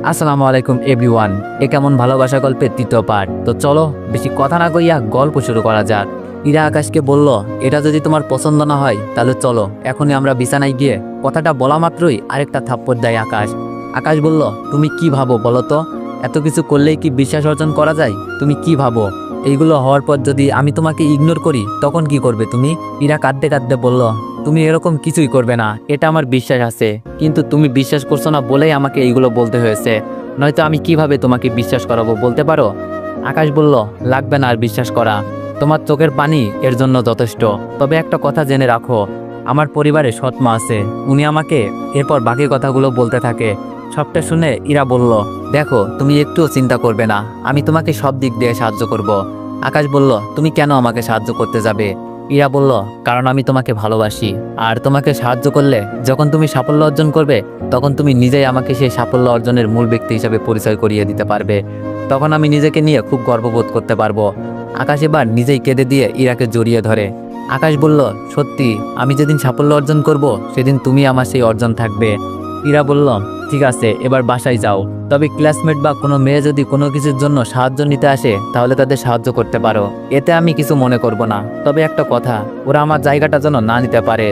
আসসালামু আলাইকুম এভরিওয়ান। এ কেমন ভালোবাসা গল্পের তৃতীয় পার্ট। তো চলো বেশি কথা না কইয়া গল্প শুরু করা যাক। ইরা আকাশকে বলল, এটা যদি তোমার পছন্দ না হয় তাহলে চলো এখনই আমরা বিছানায় গিয়ে। কথাটা বলা মাত্রই আরেকটা থাপ্পড় দেয় আকাশ। আকাশ বলল, তুমি কি ভাবো বলো তো? এত কিছু করলেই কি বিশ্বাস অর্জন করা যায়? তুমি কি ভাবো? এইগুলো হওয়ার পর যদি আমি তোমাকে ইগনোর করি তখন কি করবে তুমি? ইরা কাঁদতে কাঁদতে বলল, তুমি এরকম কিছুই করবে না, এটা আমার বিশ্বাস আছে। কিন্তু তুমি বিশ্বাস করছো না বলেই আমাকে এইগুলো বলতে হয়েছে, নয়তো আমি কিভাবে তোমাকে বিশ্বাস করাবো বলতে পারো? আকাশ বলল, লাগবে না আর বিশ্বাস করা, তোমার চোখের পানি এর জন্য যথেষ্ট। তবে একটা কথা জেনে রাখো, আমার পরিবারে সৎ মা আছে, উনি আমাকে। এরপর বাকি কথাগুলো বলতে থাকে। সবটা শুনে ইরা বলল, দেখো তুমি একটুও চিন্তা করবে না, আমি তোমাকে সব দিক দিয়ে সাহায্য করব। আকাশ বলল, তুমি কেন আমাকে সাহায্য করতে যাবে? ইরা বলল, কারণ আমি তোমাকে ভালোবাসি, আর তোমাকে সাহায্য করলে যখন তুমি সাফল্য অর্জন করবে তখন তুমি নিজেই আমাকে সেই সাফল্য অর্জনের মূল ব্যক্তি হিসেবে পরিচয় করিয়ে দিতে পারবে। তখন আমি নিজেকে নিয়ে খুব গর্ববোধ করতে পারবো। আকাশ এবার নিজেই কেঁদে দিয়ে ইরাকে জড়িয়ে ধরে। আকাশ বলল, সত্যি, আমি যেদিন সাফল্য অর্জন করব সেদিন তুমি আমার সেই অর্জন থাকবে। ইরা বলল, ঠিক আছে, এবার বাসায় যাও। তবে ক্লাসমেট বা কোনো মেয়ে যদি কোনো কিছুর জন্য সাহায্য নিতে আসে তাহলে তাদের সাহায্য করতে পারো, এতে আমি কিছু মনে করব না। তবে একটা কথা, ওরা আমার জায়গাটা যেন না নিতে পারে।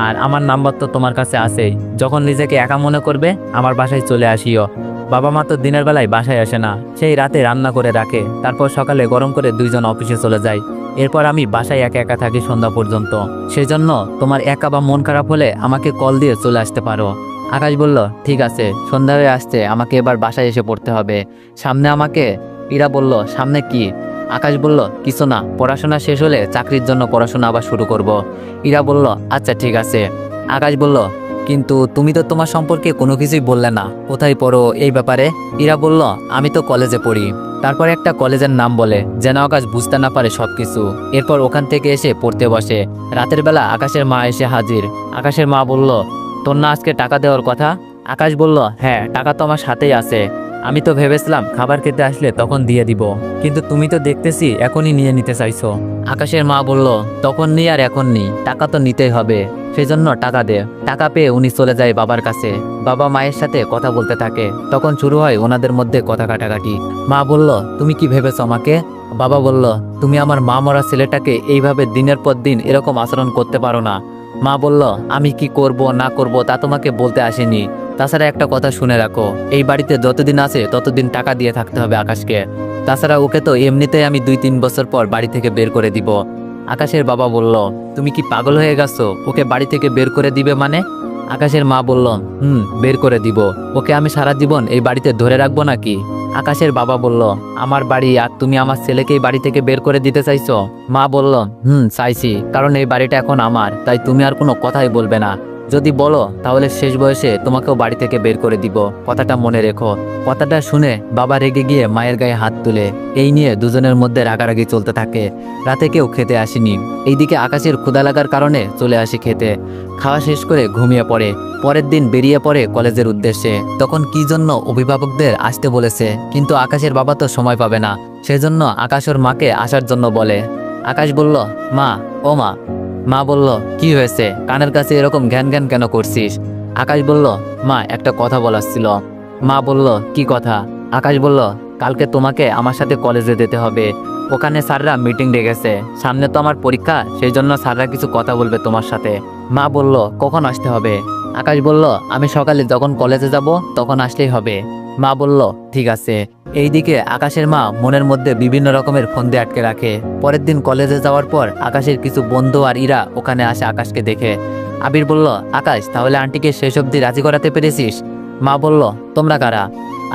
আর আমার নাম্বার তো তোমার কাছে আছেই, যখন নিজেকে একা মনে করবে আমার বাসায় চলে আসিও। বাবা মা তো দিনের বেলায় বাসায় আসে না, সেই রাতে রান্না করে রাখে, তারপর সকালে গরম করে দুইজন অফিসে চলে যায়। এরপর আমি বাসায় একা একা থাকি সন্ধ্যা পর্যন্ত। সেই জন্য তোমার একা বা মন খারাপ হলে আমাকে কল দিয়ে চলে আসতে পারো। আকাশ বলল, ঠিক আছে, সন্ধ্যা হয়ে আসছে, আমাকে এবার বাসায় এসে পড়তে হবে। সামনে আমাকে? ইরা বলল, সামনে কি? আকাশ বলল, কিছু না, পড়াশোনা শেষ হলে চাকরির জন্য পড়াশোনা আবার শুরু করব। ইরা বলল, আচ্ছা ঠিক আছে। আকাশ বলল, কিন্তু তুমি তো তোমার সম্পর্কে কোনো কিছুই বললে না, কোথায় পড়ো এই ব্যাপারে? ইরা বলল, আমি তো কলেজে পড়ি। তারপর একটা কলেজের নাম বলে, যেন আকাশ বুঝতে না পারে সবকিছু। এরপর ওখান থেকে এসে পড়তে বসে। রাতের বেলা আকাশের মা এসে হাজির। আকাশের মা বলল, তোর না আজকে টাকা দেওয়ার কথা? আকাশ বলল, হ্যাঁ, টাকা তো আমার সাথেই আছে। আমি তো ভেবেছিলাম খাবার খেতে আসলে তখন দিয়ে দিব, কিন্তু তুমি তো দেখতেছি এখনই নিয়ে নিতে চাইছো। আকাশের মা বলল, তখন নি আর এখন নি, টাকা তো নিতেই হবে, সেজন্য টাকা দে। টাকা পেয়ে উনি চলে যায় বাবার কাছে। বাবা মায়ের সাথে কথা বলতে থাকে। তখন শুরু হয় ওনাদের মধ্যে কথা কাটাকাটি। মা বলল, তুমি কি ভেবেছো আমাকে? বাবা বলল, তুমি আমার মা মরা ছেলেটাকে এইভাবে দিনের পর দিন এরকম আচরণ করতে পারো না। মা বলল, আমি কি করব না করব তা তোমাকে বলতে আসেনি। তাছাড়া একটা কথা শুনে রাখো, এই বাড়িতে যতদিন আছে ততদিন টাকা দিয়ে থাকতে হবে আকাশকে। তাছাড়া ওকে তো এমনিতেই আমি 2-3 বছর পর বাড়ি থেকে বের করে দিব। আকাশের বাবা বলল, তুমি কি পাগল হয়ে গেছো? ওকে বাড়ি থেকে বের করে দিবে মানে? আকাশের মা বলল, বের করে দিব। ওকে আমি সারা জীবন এই বাড়িতে ধরে রাখবো নাকি? আকাশের বাবা বলল, আমার বাড়ি আর তুমি আমার ছেলেকেই বাড়ি থেকে বের করে দিতে চাইছো? মা বলল, চাইছি, কারণ এই বাড়িটা এখন আমার, তাই তুমি আর কোনো কথাই বলবে না। যদি বলো তাহলে শেষ বয়সে তোমাকেও বাড়ি থেকে বের করে দিব, কথাটা মনে রেখো। কথাটা শুনে বাবা রেগে গিয়ে মায়ের গায়ে হাত তুলে। এই নিয়ে দুজনের মধ্যে রাগারাগি চলতে থাকে। রাতে কেউ খেতে আসেনি। এইদিকে আকাশের ক্ষুধা লাগার কারণে চলে আসে খেতে। খাওয়া শেষ করে ঘুমিয়ে পড়ে। পরের দিন বেরিয়ে পড়ে কলেজের উদ্দেশ্যে। তখন কি জন্য অভিভাবকদের আসতে বলেছে, কিন্তু আকাশের বাবা তো সময় পাবে না, সেজন্য আকাশ ওর মাকে আসার জন্য বলে। আকাশ বলল, মা, ও মা। মা বলল, কি হয়েছে, কানের কাছে এরকম ঘ্যান ঘ্যান কেন করছিস? আকাশ বলল, মা, একটা কথা বলার ছিল। মা বলল, কি কথা? আকাশ বলল, কালকে তোমাকে আমার সাথে কলেজে যেতে হবে। ওখানে স্যাররা মিটিং ডেকেছে, সামনে তো আমার পরীক্ষা, সেই জন্য স্যাররা কিছু কথা বলবে তোমার সাথে। মা বলল, কখন আসতে হবে? আকাশ বলল, আমি সকালে যখন কলেজে যাব তখন আসলেই হবে। মা বলল, ঠিক আছে। এইদিকে আকাশের মা মনের মধ্যে বিভিন্ন রকমের ফন্দি আটকে রাখে। পরের দিন কলেজে যাওয়ার পর আকাশের কিছু বন্ধু আর ইরা ওখানে আসে আকাশকে দেখে। আবির বলল, আকাশ, তাহলে আন্টিকে শেষ অবধি রাজি করাতে পেরেছিস? মা বলল, তোমরা কারা?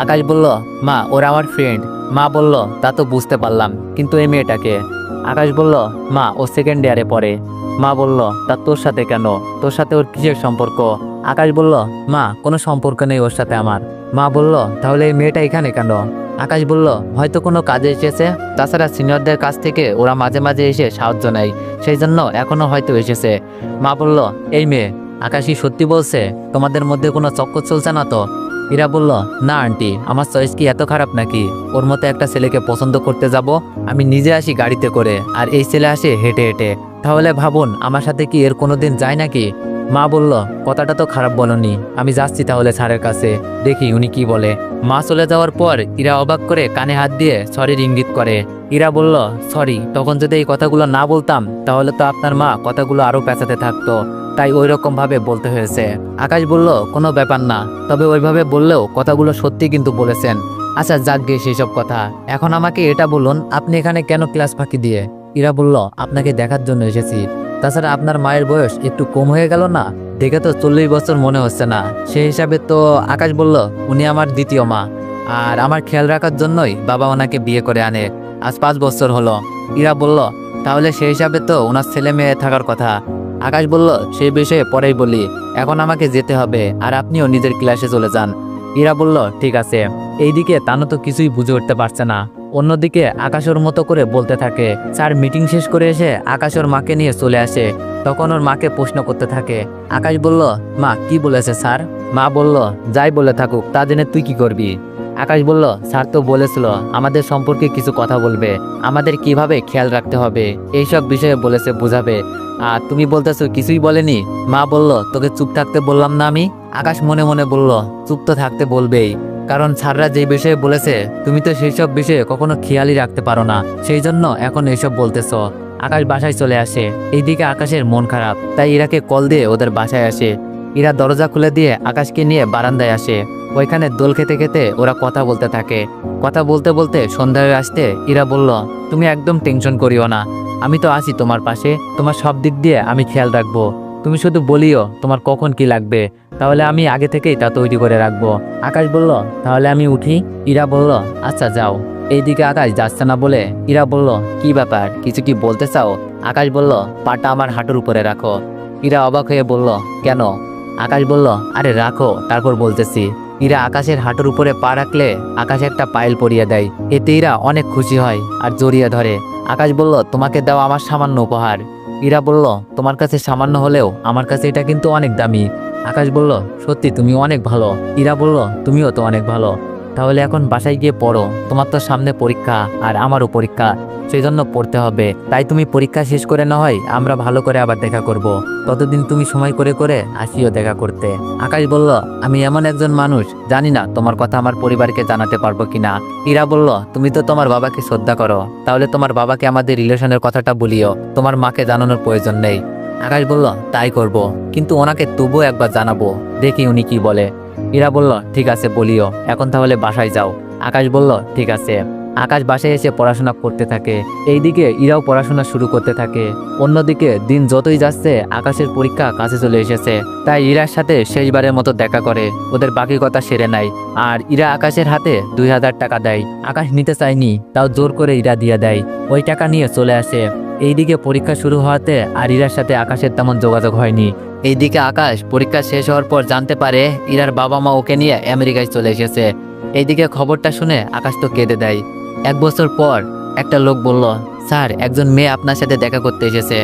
আকাশ বলল, মা, ওরা আমার ফ্রেন্ড। মা বলল, তা তো বুঝতে পারলাম, কিন্তু এই মেয়েটাকে? আকাশ বলল, মা, ও সেকেন্ড ইয়ারে পড়ে। মা বলল, তা তোর সাথে কেন? তোর সাথে ওর কিসের সম্পর্ক? আকাশ বলল, মা, কোনো সম্পর্ক নেই ওর সাথে আমার। মা বলল, তাহলে এই মেয়েটা এখানে কেন? আকাশ বলল, হয়তো কোনো কাজে এসেছে, তাছাড়া সিনিয়রদের কাছ থেকে ওরা মাঝে মাঝে এসে সাহায্য নেয়, সেই জন্য এখনো হয়তো এসেছে। মা বলল, এই মেয়ে আকাশই সত্যি বলছে? তোমাদের মধ্যে কোনো চক্কর চলছে না তো? ইরা বলল, না আন্টি, আমার চয়েস কি এত খারাপ নাকি? ওর মতো একটা ছেলেকে পছন্দ করতে যাব? আমি নিজে আসি গাড়িতে করে, আর এই ছেলে আসে হেঁটে হেঁটে। তাহলে ভাবুন আমার সাথে কি এর কোনোদিন যায় নাকি? মা বলল, কথাটা তো খারাপ বলনি, আমি যাচ্ছি তাহলে স্যারের কাছে, দেখি উনি কি বলে। মা চলে যাওয়ার পর ইরা অবাক করে কানে হাত দিয়ে সরির ইঙ্গিত করে। ইরা বলল, সরি, তখন যদি এই কথাগুলো না বলতাম তাহলে তো আপনার মা কথাগুলো আরো পেঁচাতে থাকতো, তাই ওই রকম ভাবে বলতে হয়েছে। আকাশ বলল, কোনো ব্যাপার না, তবে ওইভাবে বললেও কথাগুলো সত্যি কিন্তু বলেছেন। আচ্ছা যাক গে সেসব কথা, এখন আমাকে এটা বলুন, আপনি এখানে কেন ক্লাস ফাঁকি দিয়ে? ইরা বলল, আপনাকে দেখার জন্য এসেছি। তাছাড়া আপনার মায়ের বয়স একটু কম হয়ে গেল না? দেখে তো 40 বছর মনে হচ্ছে না। সেই হিসাবে তো আকাশ বলল, উনি আমার দ্বিতীয় মা, আর আমার খেয়াল রাখার জন্যই বাবা ওনাকে বিয়ে করে আনে। আজ 5 বছর হলো। ইরা বলল, তাহলে সেই হিসাবে তো ওনার ছেলে মেয়ে থাকার কথা। আকাশ বলল, সেই বিষয়ে পরেই বলি, এখন আমাকে যেতে হবে, আর আপনিও নিজের ক্লাসে চলে যান। ইরা বলল, ঠিক আছে। এইদিকে তানু তো কিছুই বুঝে উঠতে পারছে না। অন্যদিকে আকাশ ওর মতো করে বলতে থাকে। স্যার মিটিং শেষ করে এসে আকাশ ওর মাকে নিয়ে চলে আসে। তখন ওর মাকে প্রশ্ন করতে থাকে। আকাশ বলল, মা কি বলেছে স্যার? মা বলল, যাই বলে থাকুক, তা জেনে তুই কি করবি? আকাশ বলল, স্যার তো বলেছিল আমাদের সম্পর্কে কিছু কথা বলবে, আমাদের কিভাবে খেয়াল রাখতে হবে এইসব বিষয়ে বলেছে, বুঝাবে। আর তুমি বলতেছো কিছুই বলেনি? মা বলল, তোকে চুপ থাকতে বললাম না আমি? আকাশ মনে মনে বলল, চুপ তো থাকতে বলবেই, কারণ স্যাররা যে বিষয়ে বলেছে তুমি তো সেই সব বিষয়ে কখনো খেয়ালই রাখতে পারো না, সেই জন্য এখন এইসব বলতেছ। আকাশ বাসায় চলে আসে। এইদিকে আকাশের মন খারাপ, তাই ইরাকে কল দিয়ে ওদের বাসায় আসে। ইরা দরজা খুলে দিয়ে আকাশকে নিয়ে বারান্দায় আসে। ওইখানে দোল খেতে খেতে ওরা কথা বলতে থাকে। কথা বলতে বলতে সন্ধ্যা হয়ে আসতে ইরা বলল, তুমি একদম টেনশন করিও না, আমি তো আছি তোমার পাশে, তোমার সব দিক দিয়ে আমি খেয়াল রাখবো। তুমি শুধু বলিও তোমার কখন কি লাগবে, তাহলে আমি আগে থেকেই তা তৈরি করে রাখবো। আকাশ বলল, তাহলে আমি উঠি? ইরা বলল, আচ্ছা যাও। এইদিকে আকাশ যাচ্ছে না বলে ইরা বলল, কি ব্যাপার, কিছু কি বলতে চাও? আকাশ বলল, পাটা আমার হাঁটুর উপরে রাখো। ইরা অবাক হয়ে বলল, কেন? আকাশ বলল, আরে রাখো, তারপর বলতেছি। ইরা আকাশের হাঁটুর উপরে পা রাখলে আকাশ একটা পায়েল পরিয়ে দেয়। এতে ইরা অনেক খুশি হয় আর জড়িয়ে ধরে। আকাশ বলল, তোমাকে দেওয়া আমার সামান্য উপহার। ইরা বলল, তোমার কাছে সামান্য হলেও আমার কাছে এটা কিন্তু অনেক দামি। আকাশ বলল, সত্যি তুমি অনেক ভালো। ইরা বলল, তুমিও তো অনেক ভালো। তাহলে এখন বাসায় গিয়ে পড়ো, তোমার তো সামনে পরীক্ষা আর আমারও পরীক্ষা, সেই জন্য পড়তে হবে। তাই তুমি পরীক্ষা শেষ করে না হয় আমরা ভালো করে আবার দেখা করব। ততদিন তুমি সময় করে করে আসিও দেখা করতে। আকাশ বলল, আমি এমন একজন মানুষ, জানি না তোমার কথা আমার পরিবারকে জানাতে পারবো কিনা। ইরা বলল, তুমি তো তোমার বাবাকে শ্রদ্ধা করো, তাহলে তোমার বাবাকে আমাদের রিলেশনের কথাটা বলিও, তোমার মাকে জানানোর প্রয়োজন নেই। আকাশ বলল, তাই করব, কিন্তু ওনাকে তবুও একবার জানাবো, দেখি উনি কি বলে। ইরা বলল, ঠিক আছে বলিও, এখন তাহলে বাসায় যাও। আকাশ বলল, ঠিক আছে। আকাশ বাসায় এসে পড়াশোনা করতে থাকে। এইদিকে ইরাও পড়াশোনা শুরু করতে থাকে। অন্যদিকে দিন যতই যাচ্ছে আকাশের পরীক্ষা কাছে চলে এসেছে, তাই ইরার সাথে শেষবারের মতো দেখা করে ওদের বাকি কথা সেরে নেয়। আর ইরা আকাশের হাতে 2000 টাকা দেয়। আকাশ নিতে চায়নি, তাও জোর করে ইরা দিয়ে দেয়। ওই টাকা নিয়ে চলে আসে। এইদিকে পরীক্ষা শুরু হওয়াতে আর ইরার সাথে আকাশের তেমন যোগাযোগ হয়নি। এইদিকে আকাশ পরীক্ষা শেষ হওয়ার পর জানতে পারে ইরার বাবা মা ওকে নিয়ে আমেরিকায় চলে এসেছে। এইদিকে খবরটা শুনে আকাশ তো কেঁদে দেয়। 1 বছর পর একটা লোক বলল, স্যার একজন মেয়ে আপনার সাথে দেখা করতে এসেছে।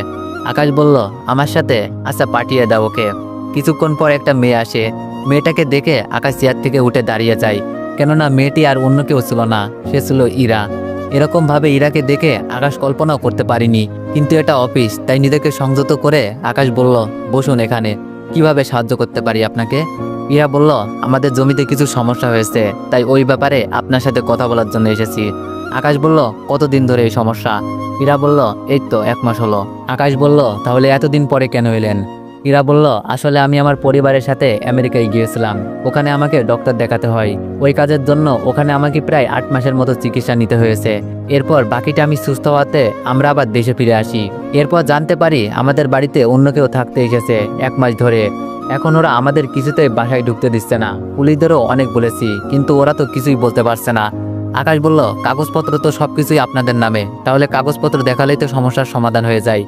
আকাশ বলল, আমার সাথে? আচ্ছা পাঠিয়ে দাও ওকে। কিছুক্ষণ পর একটা মেয়ে আসে। মেয়েটাকে দেখে আকাশ চেয়ার থেকে উঠে দাঁড়িয়ে যায়, কেননা মেয়েটি আর অন্য কেউ ছিল না, সে ছিল ইরা। এরকম ভাবে ইরাকে দেখে আকাশ কল্পনাও করতে পারিনি, কিন্তু এটা অফিস, তাই নিজেকে সংযত করে আকাশ বলল, বসুন এখানে, কিভাবে সাহায্য করতে পারি আপনাকে? ইরা বলল, আমাদের জমিতে কিছু সমস্যা হয়েছে, তাই ওই ব্যাপারে আপনার সাথে কথা বলার জন্য এসেছি। আকাশ বলল, কতদিন ধরে এই সমস্যা? ইরা বলল, এই তো 1 মাস হলো। আকাশ বলল, তাহলে এতদিন পরে কেন এলেন? ইরা বলল, আসলে আমি আমার পরিবারের সাথে আমেরিকায় গিয়েছিলাম, ওখানে আমাকে ডক্টর দেখাতে হয়। ওই কাজের জন্য ওখানে আমাকে প্রায় 8 মাসের মতো চিকিৎসা নিতে হয়েছে। এরপর বাকিটা আমি সুস্থ হওয়াতে আমরা আবার দেশে ফিরে আসি। এরপর জানতে পারি আমাদের বাড়িতে অন্য কেউ থাকতে এসেছে 1 মাস ধরে। এখন ওরা আমাদের কিছুতেই বাসায় ঢুকতে দিচ্ছে না। পুলিশদেরও অনেক বলেছি, কিন্তু ওরা তো কিছুই বলতে পারছে না। আকাশ বলল, কাগজপত্র তো সবকিছুই আপনাদের নামে, তাহলে কাগজপত্র দেখালেই তো সমস্যার সমাধান হয়ে যায়।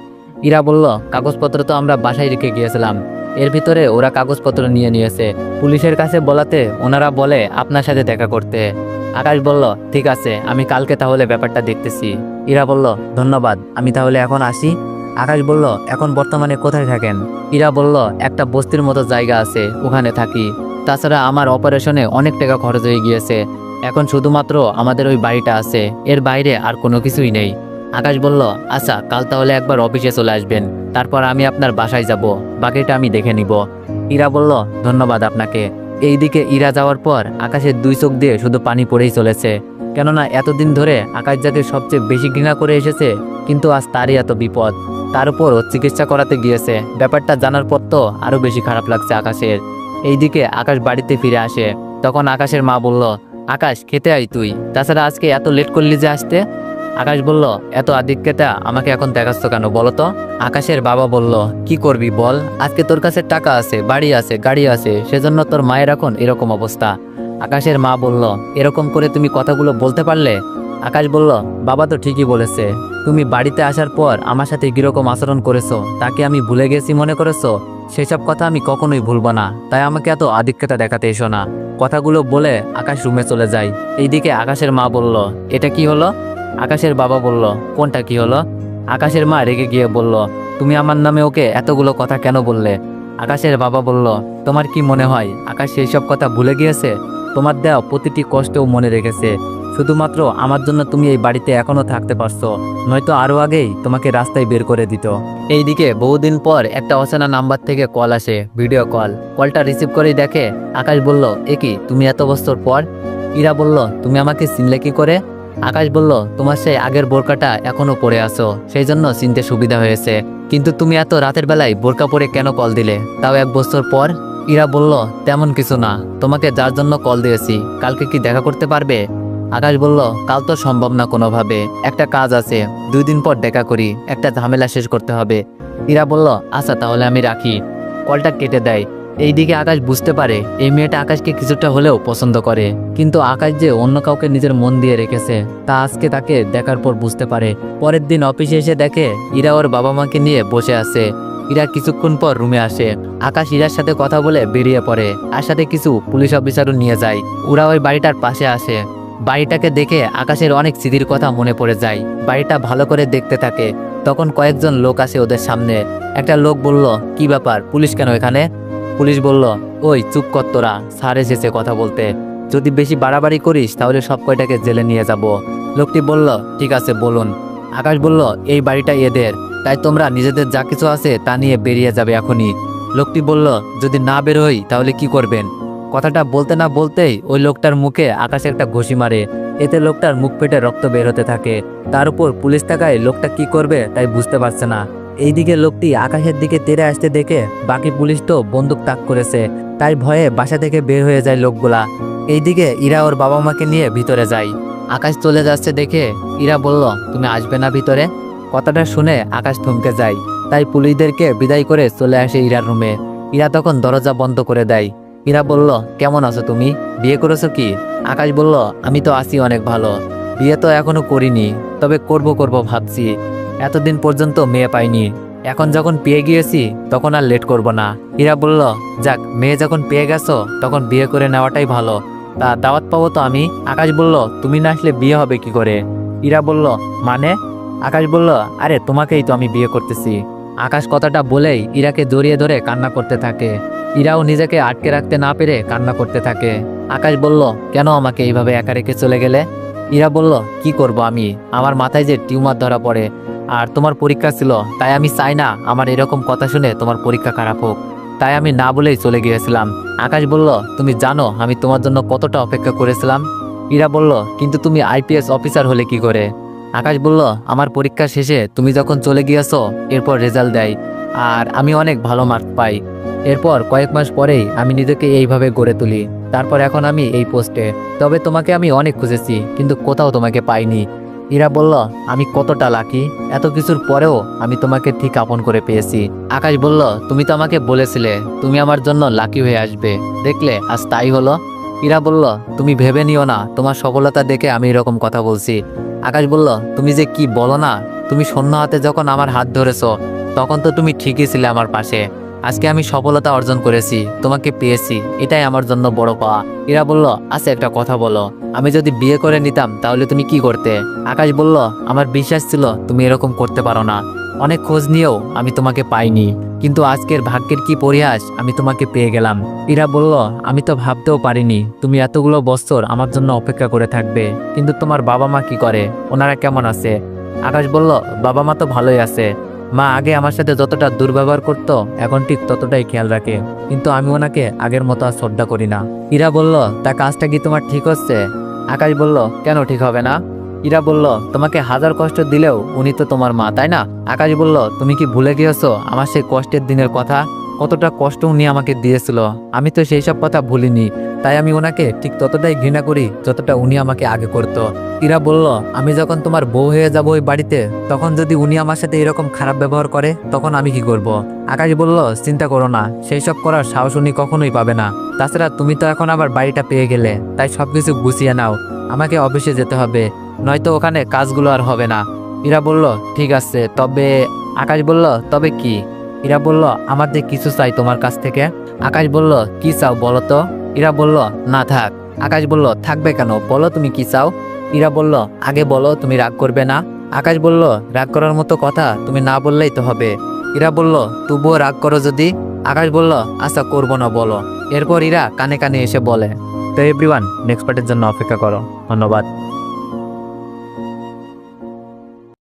ইরা বলল, কাগজপত্র তো আমরা বাসায় রেখে গিয়েছিলাম, এর ভিতরে ওরা কাগজপত্র নিয়ে নিয়েছে। পুলিশের কাছে বলাতে ওনারা বলে আপনার সাথে দেখা করতে। আকাশ বলল, ঠিক আছে, আমি কালকে তাহলে ব্যাপারটা দেখতেছি। ইরা বলল, ধন্যবাদ, আমি তাহলে এখন আসি। আকাশ বলল, এখন বর্তমানে কোথায় থাকেন? ইরা বলল, একটা বস্তির মতো জায়গা আছে, ওখানে থাকি। তাছাড়া আমার অপারেশনে অনেক টাকা খরচ হয়ে গিয়েছে, এখন শুধুমাত্র আমাদের ওই বাড়িটা আছে, এর বাইরে আর কোনো কিছুই নেই। আকাশ বলল, আচ্ছা কাল তাহলে একবার অফিসে চলে আসবেন, তারপর আমি আপনার বাসায় যাব, বাকিটা আমি দেখে নিব। ইরা বলল, ধন্যবাদ আপনাকে। এইদিকে ইরা যাওয়ার পর আকাশের দুই চোখ দিয়ে শুধু পানি পড়েই চলেছে, কেননা এতদিন ধরে আকাশ যাকে সবচেয়ে বেশি ঘৃণা করে এসেছে, কিন্তু আজ তারই এত বিপদ। তার উপর ও চিকিৎসা করাতে গিয়েছে, ব্যাপারটা জানার পর তো আরও বেশি খারাপ লাগছে আকাশের। এইদিকে আকাশ বাড়িতে ফিরে আসে, তখন আকাশের মা বলল, আকাশ খেতে আয় তুই, তাছাড়া আজকে এত লেট করলি যে আসতে। আকাশ বলল, এত আদিক্যতা আমাকে এখন দেখাচ্ছ কেন বলো তো? আকাশের বাবা বলল, কি করবি বল, আজকে তোর কাছে টাকা আছে, বাড়ি আছে, গাড়ি আছে, সেজন্য তোর মায়ের এখন এরকম অবস্থা। আকাশের মা বলল, এরকম করে তুমি কথাগুলো বলতে পারলে? আকাশ বলল, বাবা তো ঠিকই বলেছে, তুমি বাড়িতে আসার পর আমার সাথে কিরকম আচরণ করেছো তাকে আমি ভুলে গেছি মনে করেছো? সেসব কথা আমি কখনোই ভুলবো না, তাই আমাকে এত আধিক্যতা দেখাতে এসো না। কথাগুলো বলে আকাশ রুমে চলে যায়। এইদিকে আকাশের মা বলল, এটা কি হলো? আকাশের বাবা বলল, কোনটা কি হলো? আকাশের মা রেগে গিয়ে বলল, তুমি আমার নামে ওকে এতগুলো কথা কেন বললে? আকাশের বাবা বলল, তোমার কি মনে হয় আকাশ সেই সব কথা ভুলে গিয়েছে? তোমার দেওয়া প্রতিটি কষ্টও মনে রেখেছে, শুধুমাত্র আমার জন্য তুমি এই বাড়িতে এখনো থাকতে পারছো, নয়তো আরো আগেই তোমাকে রাস্তায় বের করে দিত। এইদিকে বহুদিন পর একটা অচেনা নাম্বার থেকে কল আসে, ভিডিও কল। কলটা রিসিভ করেই দেখে আকাশ বলল, এ কি তুমি এত বছর পর? ইরা বলল, তুমি আমাকে চিনলে কি করে? আকাশ বলল, তোমার সেই আগের বোরকাটা এখনো পরে আছো, সেই জন্য চিনতে সুবিধা হয়েছে, কিন্তু তুমি এত রাতের বেলায় বোরকা পরে কেন কল দিলে, তাও 1 বছর পর? ইরা বলল, তেমন কিছু না, তোমাকে যার জন্য কল দিয়েছি, কালকে কি দেখা করতে পারবে? আকাশ বলল, কাল তো সম্ভব না কোনোভাবে, একটা কাজ আছে, 2 দিন পর দেখা করি, একটা ঝামেলা শেষ করতে হবে। ইরা বলল, আচ্ছা তাহলে আমি রাখি। কলটা কেটে দেয়। এইদিকে আকাশ বুঝতে পারে এই মেয়েটা আকাশকে কিছুটা হলেও পছন্দ করে, কিন্তু আকাশ যে অন্য কাউকে নিজের মন দিয়ে রেখেছে তা আজকে তাকে দেখার পর বুঝতে পারে। পরের দিন অফিসে এসে দেখে ইরা ওর বাবা মাকে নিয়ে বসে আছে। ইরা কিছুক্ষণ পর রুমে আসে। আকাশ ইরার সাথে কথা বলে বেরিয়ে পড়ে, আর সাথে কিছু পুলিশ অফিসারও নিয়ে যায়। ওরা ওই বাড়িটার পাশে আসে। বাড়িটাকে দেখে আকাশের অনেক স্মৃতির কথা মনে পড়ে যায়। বাড়িটা ভালো করে দেখতে থাকে। তখন কয়েকজন লোক আসে ওদের সামনে। একটা লোক বলল, কি ব্যাপার, পুলিশ কেন এখানে? পুলিশ বলল, ওই চুপ কর তোরা, স্যার এসেছে কথা বলতে, যদি বেশি বাড়াবাড়ি করিস তাহলে সব কয়টাকে জেলে নিয়ে যাব। লোকটি বলল, ঠিক আছে বলুন। আকাশ বলল, এই বাড়িটা এদের, তাই তোমরা নিজেদের যা কিছু আছে তা নিয়ে বেরিয়ে যাবে এখনই। লোকটি বলল, যদি না বের হই তাহলে কি করবেন? কথাটা বলতে না বলতেই ওই লোকটার মুখে আকাশে একটা ঘুষি মারে। এতে লোকটার মুখ ফেটে রক্ত বের হতে থাকে। তার উপর পুলিশ থাকায় লোকটা কি করবে তাই বুঝতে পারছে না। এইদিকে লোকটি আকাশের দিকে তেড়ে আসতে দেখে বাকি পুলিশ তো বন্দুক তাক করেছে, তাই ভয়ে বাসা থেকে বের হয়ে যায় লোকগুলা। এইদিকে ইরা ওর বাবা মাকে নিয়ে ভিতরে যায়। আকাশ চলে যাচ্ছে দেখে ইরা বলল, তুমি আসবে না ভিতরে? কথাটা শুনে আকাশ থমকে যায়, তাই পুলিশদেরকে বিদায় করে চলে আসে ইরার রুমে। ইরা তখন দরজা বন্ধ করে দেয়। ইরা বলল, কেমন আছো তুমি, বিয়ে করেছো কি? আকাশ বলল, আমি তো আছি অনেক ভালো, বিয়ে তো এখনো করিনি, তবে করব ভাবছি, এতদিন পর্যন্ত মেয়ে পাইনি, এখন যখন পেয়ে গিয়েছি তখন আর লেট করব না। ইরা বলল, যাক, মেয়ে যখন পেয়ে গেছো তখন বিয়ে করে নেওয়াটাই ভালো, তা দাওয়াত পাবো তো আমি? আকাশ বলল, তুমি না আসলে বিয়ে হবে কি করে? ইরা বলল, মানে? আকাশ বলল, আরে তোমাকেই তো আমি বিয়ে করতেছি। আকাশ কথাটা বলেই ইরাকে জড়িয়ে ধরে কান্না করতে থাকে। ইরাও নিজেকে আটকে রাখতে না পেরে কান্না করতে থাকে। আকাশ বলল, কেন আমাকে এইভাবে একা রেখে চলে গেলে? ইরা বলল, কি করব আমি, আমার মাথায় যে টিউমার ধরা পড়ে, আর তোমার পরীক্ষা ছিল, তাই আমি চাই না আমার এরকম কথা শুনে তোমার পরীক্ষা খারাপ হোক, তাই আমি না বলেই চলে গিয়েছিলাম। আকাশ বলল, তুমি জানো আমি তোমার জন্য কতটা অপেক্ষা করেছিলাম? ইরা বলল, কিন্তু তুমি আইপিএস অফিসার হলে কি করে? আকাশ বলল, আমার পরীক্ষা শেষে তুমি যখন চলে গিয়েছো এরপর রেজাল্ট দেয়, আর আমি অনেক ভালো মার্ক পাই। এরপর কয়েক মাস পরেই আমি নিজেকে এইভাবে গড়ে তুলি, তারপর এখন আমি এই পোস্টে। তবে তোমাকে আমি অনেক খুঁজেছি, কিন্তু কোথাও তোমাকে পাইনি। ইরা বলল, আমি কতটা লাকি, এত কিছুর পরেও আমি তোমাকে ঠিক আপন করে পেয়েছি। আকাশ বলল, তুমি তো আমাকে বলেছিলে তুমি আমার জন্য লাকি হয়ে আসবে, দেখলে আজ তাই হলো। ইরা বলল, তুমি ভেবে নিও না তোমার সফলতা দেখে আমি এরকম কথা বলছি। আকাশ বলল, তুমি যে কি বলো না, তুমি শূন্য হাতে যখন আমার হাত ধরেছো তখন তো তুমি ঠিকই ছিলে আমার পাশে। আজকে আমি সফলতা অর্জন করেছি, তোমাকে পেয়েছি, এটাই আমার জন্য বড় পাওয়া। ইরা বলল, আচ্ছা একটা কথা বলো, আমি যদি বিয়ে করে নিতাম তাহলে তুমি কি করতে? আকাশ বলল, আমার বিশ্বাস ছিল তুমি এরকম করতে পারো না, অনেক খোঁজ নিয়েও আমি তোমাকে পাইনি, কিন্তু আজকের ভাগ্যের কি পরিহাস, আমি তোমাকে পেয়ে গেলাম। ইরা বলল, আমি তো ভাবতেও পারিনি তুমি এতগুলো বছর আমার জন্য অপেক্ষা করে থাকবে, কিন্তু তোমার বাবা মা কি করে, ওনারা কেমন আছে? আকাশ বলল, বাবা মা তো ভালোই আছে। মা আগে আমার সাথে যতটা দুর্ব্যবহার করতো এখন ঠিক ততটাই খেয়াল রাখে, কিন্তু আমি ওনাকে আগের মতো আর শ্রদ্ধা করি না। ইরা বলল, তা কাজটা কি তোমার ঠিক হচ্ছে? আকাশ বলল, কেন ঠিক হবে না? ইরা বলল, তোমাকে হাজার কষ্ট দিলেও উনি তো তোমার মা, তাই না? আকাশ বলল, তুমি কি ভুলে গিয়েছো আমার সেই কষ্টের দিনের কথা? কতটা কষ্ট উনি আমাকে দিয়েছিল, আমি তো সেই সব কথা ভুলিনি। তাই আমি ওনাকে ঠিক ততটাই ঘৃণা করি যতটা উনি আমাকে আগে করতো। ইরা বলল, আমি যখন তোমার বউ হয়ে যাব ওই বাড়িতে, তখন যদি উনি আমার সাথে এরকম খারাপ ব্যবহার করে তখন আমি কি করব? আকাশ বলল, চিন্তা করো না, সেই সব করার সাহস উনি কখনোই পাবে না। তাছাড়া তুমি তো এখন আবার বাড়িটা পেয়ে গেলে, তাই সবকিছু গুছিয়ে নাও, আমাকে অফিসে যেতে হবে, নয়তো ওখানে কাজগুলো আর হবে না। ইরা বলল, ঠিক আছে, তবে। আকাশ বলল, তবে কি? ইরা বলল, আমার যে কিছু চাই তোমার কাছ থেকে। আকাশ বলল, কি চাও বলো তো? ইরা বলল, না থাক। আকাশ বলল, থাকবে কেন, বলো তুমি কি চাও। ইরা বলল, আগে বলো তুমি রাগ করবে না। আকাশ বলল, রাগ করার মতো কথা তুমি না বললেই তো হবে। ইরা বলল, তবুও রাগ করো যদি। আকাশ বলল, আচ্ছা করবো না, বলো। এরপর ইরা কানে কানে এসে বলে। তো এভরিওয়ান, নেক্সট পার্টের জন্য অপেক্ষা করো। ধন্যবাদ।